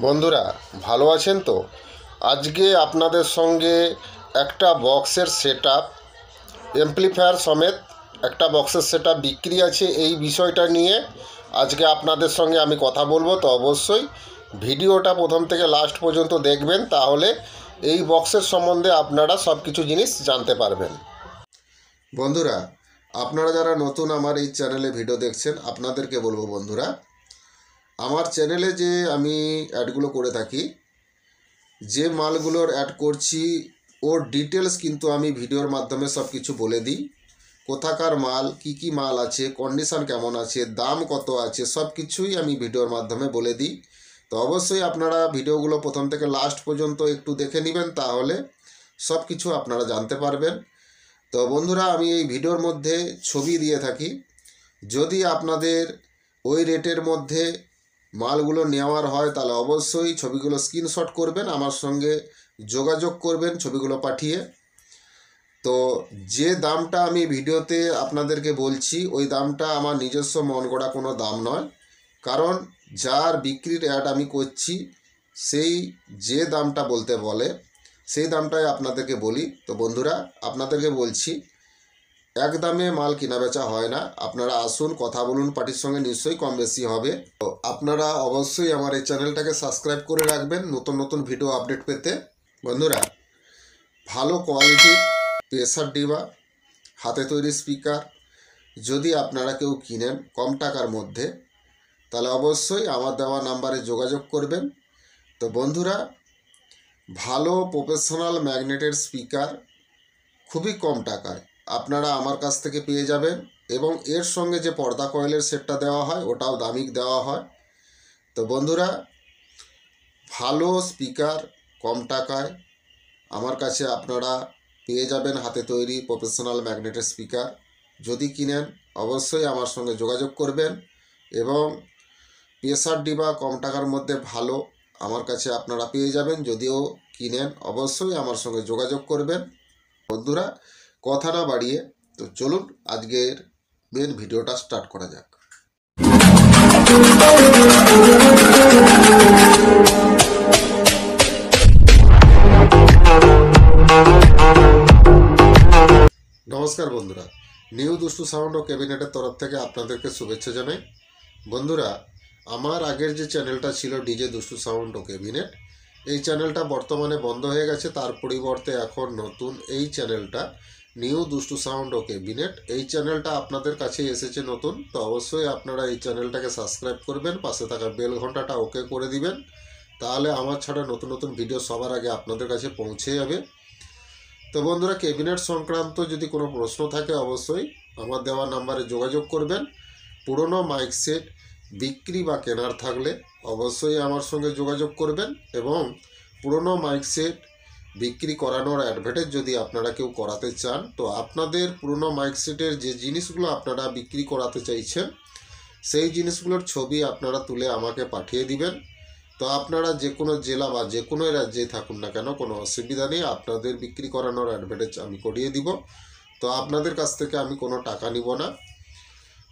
বন্ধুরা ভালো আছেন তো? আজকে আপনাদের সঙ্গে একটা বক্সের সেটআপ অ্যাম্প্লিফায়ার সমেত একটা বক্সের সেটআপ বিক্রি আছে, এই বিষয়টা নিয়ে আজকে আপনাদের সঙ্গে আমি কথা বলবো। তো অবশ্যই ভিডিওটা প্রথম থেকে লাস্ট পর্যন্ত দেখবেন, তাহলে এই বক্সের সম্বন্ধে আপনারা সব কিছু জিনিস জানতে পারবেন। বন্ধুরা, আপনারা যারা নতুন আমার এই চ্যানেলে ভিডিও দেখছেন, আপনাদেরকে বলবো বন্ধুরা, আমার চ্যানেলে যে আমি অ্যাডগুলো করে থাকি, যে মালগুলোর অ্যাড করছি ওর ডিটেলস কিন্তু আমি ভিডিওর মাধ্যমে সব কিছু বলে দিই। কোথাকার মাল, কি মাল আছে, কন্ডিশন কেমন আছে, দাম কত আছে, সব কিছুই আমি ভিডিওর মাধ্যমে বলে দিই। তো অবশ্যই আপনারা ভিডিওগুলো প্রথম থেকে লাস্ট পর্যন্ত একটু দেখে নেবেন, তাহলে সব কিছু আপনারা জানতে পারবেন। তো বন্ধুরা, আমি এই ভিডিওর মধ্যে ছবি দিয়ে থাকি। যদি আপনাদের ওই রেটের মধ্যে মালগুলো নেওয়ার হয়, তাহলে অবশ্যই ছবিগুলো স্ক্রিনশট করবেন, আমার সঙ্গে যোগাযোগ করবেন ছবিগুলো পাঠিয়ে। তো যে দামটা আমি ভিডিওতে আপনাদেরকে বলছি, ওই দামটা আমার নিজস্ব মন গড়া কোনো দাম নয়, কারণ যার বিক্রির অ্যাড আমি করছি সেই যে দামটা বলতে বলে সেই দামটাই আপনাদেরকে বলি। তো বন্ধুরা, আপনাদেরকে বলছি, এক দামে মাল কেনা বেচা হয় না। আপনারা আসুন, কথা বলুন, পার্টির সঙ্গে নিশ্চয়ই কম বেশি হবে। তো আপনারা অবশ্যই আমার এই চ্যানেলটাকে সাবস্ক্রাইব করে রাখবেন নতুন নতুন ভিডিও আপডেট পেতে। বন্ধুরা, ভালো কোয়ালিটির প্রেসার ডিবা হাতে তৈরি স্পিকার যদি আপনারা কেউ কিনেন কম টাকার মধ্যে, তাহলে অবশ্যই আমার দেওয়া নাম্বারে যোগাযোগ করবেন। তো বন্ধুরা, ভালো প্রফেশনাল ম্যাগনেটের স্পিকার খুবই কম টাকায় আপনারা আমার কাছ থেকে পেয়ে যাবেন, এবং এর সঙ্গে যে পর্দা কয়েলের সেটটা দেওয়া হয় ওটাও দামিক দেওয়া হয়। তো বন্ধুরা, ভালো স্পিকার কম টাকায় আমার কাছে আপনারা পেয়ে যাবেন হাতে তৈরি প্রফেশনাল ম্যাগনেটের স্পিকার। যদি কিনেন অবশ্যই আমার সঙ্গে যোগাযোগ করবেন, এবং প্রেসার ডিবা কম টাকার মধ্যে ভালো আমার কাছে আপনারা পেয়ে যাবেন। যদিও কিনেন অবশ্যই আমার সঙ্গে যোগাযোগ করবেন। বন্ধুরা, কথা না বাড়িয়ে তো চলুন আজকের মেন ভিডিওটা স্টার্ট করা যাক। নমস্কার বন্ধুরা, নিউ দুষ্টু সাউন্ড ও ক্যাবিনেটের তরফ থেকে আপনাদেরকে শুভেচ্ছা জানাই। বন্ধুরা, আমার আগের যে চ্যানেলটা ছিল ডিজে দুষ্টু সাউন্ড ও ক্যাবিনেট, এই চ্যানেলটা বর্তমানে বন্ধ হয়ে গেছে। তার পরিবর্তে এখন নতুন এই চ্যানেলটা নিউ দুষ্টু সাউন্ড ও ক্যাবিনেট, এই চ্যানেলটা আপনাদের কাছে এসেছে নতুন। তো অবশ্যই আপনারা এই চ্যানেলটাকে সাবস্ক্রাইব করবেন, পাশে থাকা বেল ঘন্টাটা ওকে করে দিবেন, তাহলে আমার ছাড়া নতুন নতুন ভিডিও সবার আগে আপনাদের কাছে পৌঁছে যাবে। তো বন্ধুরা, ক্যাবিনেট সংক্রান্ত যদি কোনো প্রশ্ন থাকে অবশ্যই আমার দেওয়া নাম্বারে যোগাযোগ করবেন। পুরনো মাইক সেট বিক্রি বা কেনার থাকলে অবশ্যই আমার সঙ্গে যোগাযোগ করবেন, এবং পুরনো মাইক সেট বিক্রি করানোর অ্যাডভার্টাইজ যদি আপনারা কেউ করাতে চান, তো আপনাদের পুরনো মাইক সেটের যে জিনিসগুলো আপনারা বিক্রি করাতে চাইছেন সেই জিনিসগুলোর ছবি আপনারা তুলে আমাকে পাঠিয়ে দিবেন। তো আপনারা যে কোনো জেলা বা যে কোনো রাজ্যেই থাকুন না কেন, কোনো অসুবিধা নেই, আপনাদের বিক্রি করানোর অ্যাডভার্টাইজ আমি করিয়ে দিব। তো আপনাদের কাছ থেকে আমি কোনো টাকা নিব না।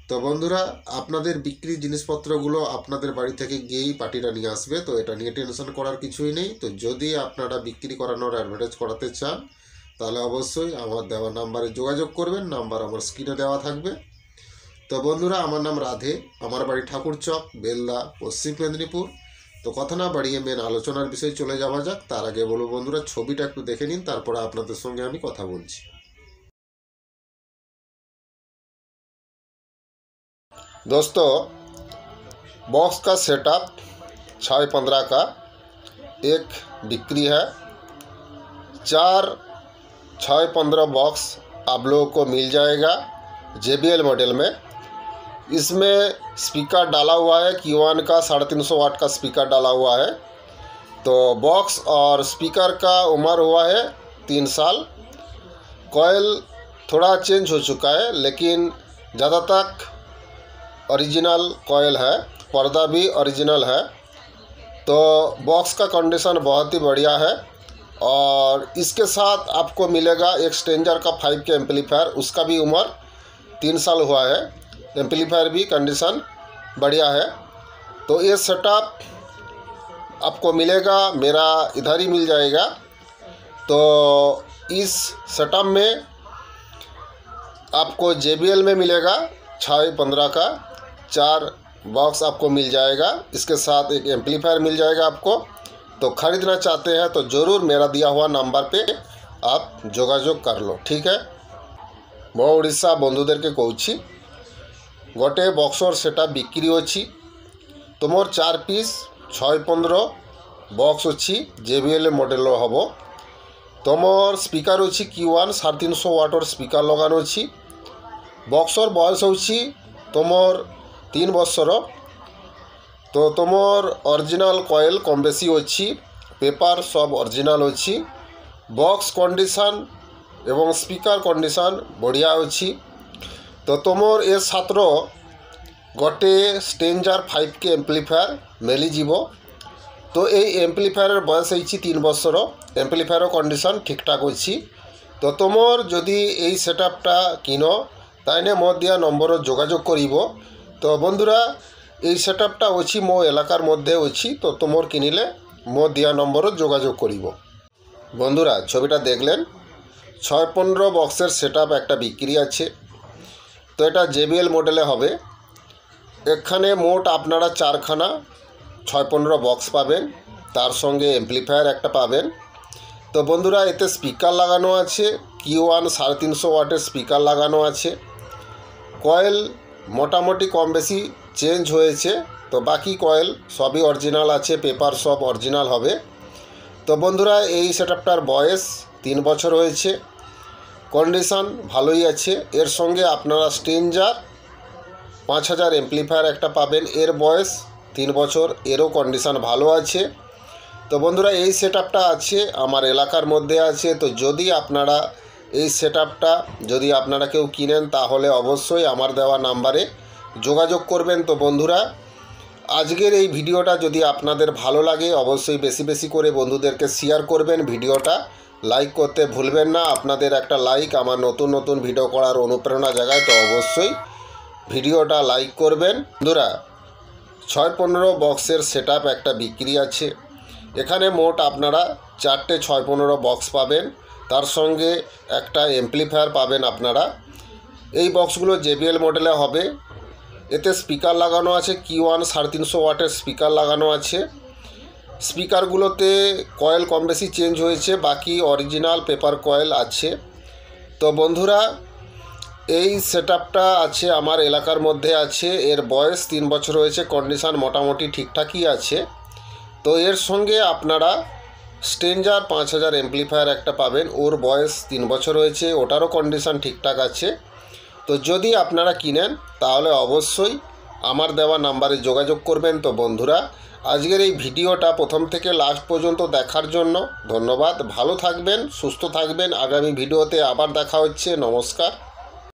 তো বন্ধুরা, আপনাদের বিক্রি জিনিসপত্রগুলো আপনাদের বাড়ি থেকে গিয়েই পার্টিরা নিয়ে আসবে, তো এটা নিয়ে টেনশন করার কিছুই নেই। তো যদি আপনারা বিক্রি করানোর অ্যাডভার্টাইজ করাতে চান, তাহলে অবশ্যই আমার দেওয়া নাম্বারে যোগাযোগ করবেন, নাম্বার আমার স্ক্রিনে দেওয়া থাকবে। তো বন্ধুরা, আমার নাম রাধে, আমার বাড়ি ঠাকুরচক, বেলদা, পশ্চিম মেদিনীপুর। তো কথা না বাড়িয়ে মেন আলোচনার বিষয়ে চলে যাওয়া যাক। তার আগে বলবো বন্ধুরা, ছবিটা একটু দেখে নিন, তারপরে আপনাদের সঙ্গে আমি কথা বলছি। दोस्तों, बॉक्स का सेटअप 6-15 का एक बिक्री है। 4-6-15 बॉक्स आप लोगों को मिल जाएगा JBL मॉडल में। इसमें स्पीकर डाला हुआ है Q1 का 350 वाट का स्पीकर डाला हुआ है। तो बॉक्स और स्पीकर का उम्र हुआ है 3 साल। कॉइल थोड़ा चेंज हो चुका है, लेकिन ज़्यादा तक ओरिजिनल कॉइल है, पर्दा भी ओरिजिनल है। तो बॉक्स का कंडीशन बहुत ही बढ़िया है, और इसके साथ आपको मिलेगा एक स्ट्रेंजर का 5 के एम्पलीफायर, उसका भी उम्र 3 साल हुआ है। एम्पलीफायर भी कंडीशन बढ़िया है। तो ये सेटअप आपको मिलेगा, मेरा इधर ही मिल जाएगा। तो इस सेटअप में आपको JBL में मिलेगा 6x15 का 4 बॉक्स आपको मिल जाएगा। इसके साथ एक एम्पलीफायर मिल जाएगा आपको। तो ख़रीदना चाहते हैं तो ज़रूर मेरा दिया हुआ नंबर पे आप जोगाजोग कर लो, ठीक है। मो ओडिशा बंधुदेर के कौची गोटे बक्सर सेटा बिक्री अच्छी। तुमर 4 पिस 6x15 बक्स अच्छी JBL मॉडल हम। तुमर स्पीकर अच्छी Q1 350 वाटर स्पीकर लगानो अच्छी। बक्सर बयस होची तुमर 3 वर्षर। तो तुमर ओरिजिनल कॉइल कम बेसी अच्छी, पेपर सब ओरिजिनल अच्छी, बॉक्स कंडीशन एवं स्पीकर कंडीशन बढ़िया अच्छी। तो तुमर ए छात्र गोटे स्ट्रेंजर 5K एम्पलीफायर मिलीजिव। तो ये एम्पलीफायर बयस होची 3 वर्षर, एम्पलीफायर कंडीशन ठीक ठाक अच्छी। तो तुमर जदि ये सेटअपटा किनो ताइने मो दिया नम्बर जोगाजोग करिब। तो बंधुरा ये सेटअपटा अच्छी मो एलाकार मध्य अच्छी। तो तुमर किनिले मो दिया नम्बर जोगाजोग करिब। बंधुरा छविटा देखलेन 6x15 बक्सर सेटअप एक बिक्री आछे। तो এটা JBL मॉडले हबे। एखाने मोट आपनारा 4खाना 6x15 बक्स पाबेन, तार संगे एम्पलीफायर एक पाबेन। तो बंधुरा एते स्पीकर लागानो आछे Q1 350 वाटेर स्पीकर लागानो आछे। कয়েল मोटामुटी कम बेशी चेंज होयेछे। तो बाकी कয়েল सबई अरिजिनल आछे, पेपर सब अरिजिनल हबे। तो बंधुरा এই সেটআপটার बयस 3 বছর হয়েছে, কন্ডিশন ভালোই আছে। এর সঙ্গে আপনারা স্ট্রেঞ্জার 5000 এমপ্লিফায়ার একটা পাবেন, এর বয়স 3 বছর, এরও কন্ডিশন ভালো আছে। তো বন্ধুরা এই সেটআপটা আছে আমার এলাকার মধ্যে আছে। তো যদি আপনারা এই সেটআপটা যদি আপনারা কেউ কিনেন তাহলে অবশ্যই আমার দেওয়া নাম্বারে যোগাযোগ করবেন। তো বন্ধুরা আজকের এই ভিডিওটা যদি আপনাদের ভালো লাগে অবশ্যই বেশি বেশি করে বন্ধুদেরকে শেয়ার করবেন। ভিডিওটা লাইক করতে ভুলবেন না। আপনাদের একটা লাইক আমার নতুন নতুন ভিডিও করার অনুপ্রেরণা জাগায়। তো অবশ্যই ভিডিওটা লাইক করবেন। বন্ধুরা 6x15 বক্সের সেটআপ একটা বিক্রি আছে। এখানে মোট আপনারা 4টে 6x15 বক্স পাবেন, তার সঙ্গে একটা এমপ্লিফায়ার পাবেন আপনারা। এই বক্সগুলো JBL মডেলে হবে। এতে স্পিকার লাগানো আছে Q1 350 ওয়াটের স্পিকার লাগানো আছে। স্পিকারগুলোতে কয়েল কম বেশি চেঞ্জ হয়েছে, বাকি অরিজিনাল পেপার কয়েল আছে। তো বন্ধুরা এই সেটআপটা আছে আমার এলাকার মধ্যে আছে। এর বয়স 3 বছর হয়েছে, কন্ডিশন মোটামুটি ঠিকঠাকই আছে। তো এর সঙ্গে আপনারা স্ট্রেঞ্জার 5000 এমপ্লিফায়ার একটা পাবেন, ওর বয়স 3 বছর হয়েছে, ওটারও কন্ডিশন ঠিকঠাক আছে। তো যদি আপনারা কিনেন তাহলে অবশ্যই আমার দেওয়া নাম্বারে যোগাযোগ করবেন। তো বন্ধুরা আজকের এই ভিডিওটা প্রথম থেকে লাস্ট পর্যন্ত দেখার জন্য ধন্যবাদ। ভালো থাকবেন, সুস্থ থাকবেন। আগামী ভিডিওতে আবার দেখা হচ্ছে। নমস্কার।